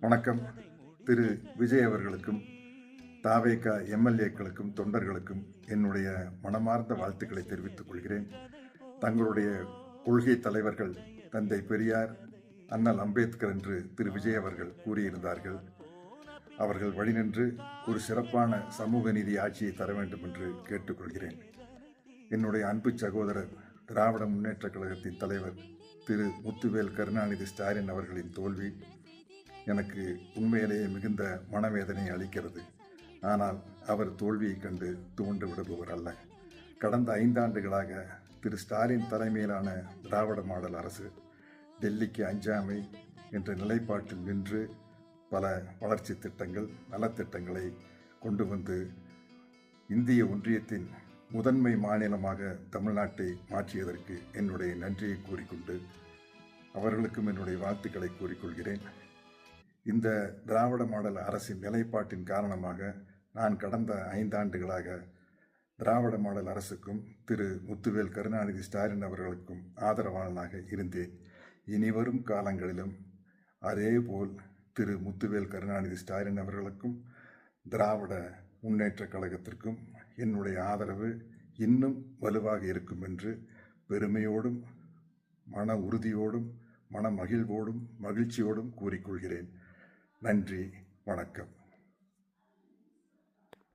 வணக்கம். திரு விஜய் அவர்களுக்கும் தாவேகா எம்எல்ஏக்களுக்கும் தொண்டர்களுக்கும் என்னுடைய மனமார்ந்த வாழ்த்துக்களை தெரிவித்துக் கொள்கிறேன். தங்களுடைய கொள்கை தலைவர்கள் தந்தை பெரியார், அண்ணல் அம்பேத்கர் என்று திரு விஜய் அவர்கள் கூறியிருந்தார்கள். அவர்கள் வழிநின்று ஒரு சிறப்பான சமூக நீதி ஆட்சியை தர வேண்டும் என்று கேட்டுக்கொள்கிறேன். என்னுடைய அன்பு சகோதரர் திராவிட முன்னேற்ற கழகத்தின் தலைவர் திரு முத்துவேல் கருணாநிதி ஸ்டாலின் அவர்களின் தோல்வி எனக்கு உண்மையிலேயே மிகுந்த மனவேதனை அளிக்கிறது. ஆனால் அவர் தோல்வியை கண்டு துவண்டு விடுபவர் அல்ல. கடந்த 5 ஆண்டுகளாக திரு ஸ்டாலின் தலைமையிலான திராவிட மாடல் அரசு டெல்லிக்கு அஞ்சாமை என்ற நிலைப்பாட்டில் நின்று பல வளர்ச்சி திட்டங்கள், நலத்திட்டங்களை கொண்டு வந்து இந்திய ஒன்றியத்தின் முதன்மை மாநிலமாக தமிழ்நாட்டை மாற்றியதற்கு என்னுடைய நன்றியை கூறிக்கொண்டு அவர்களுக்கும் என்னுடைய வாழ்த்துக்களை கூறிக்கொள்கிறேன். இந்த திராவிட மாடல் அரசின் நிலைப்பாட்டின் காரணமாக நான் கடந்த 5 ஆண்டுகளாக திராவிட மாடல் அரசுக்கும் திரு முத்துவேல் கருணாநிதி ஸ்டாலின் அவர்களுக்கும் ஆதரவாளனாக இருந்தேன். இனிவரும் காலங்களிலும் அதேபோல் திரு முத்துவேல் கருணாநிதி ஸ்டாலின் அவர்களுக்கும் திராவிட முன்னேற்ற கழகத்திற்கும் என்னுடைய ஆதரவு இன்னும் வலுவாக இருக்கும் என்று பெருமையோடும் மன உறுதியோடும் மன மகிழ்வோடும் மகிழ்ச்சியோடும் கூறிக்கொள்கிறேன். நன்றி, வணக்கம்.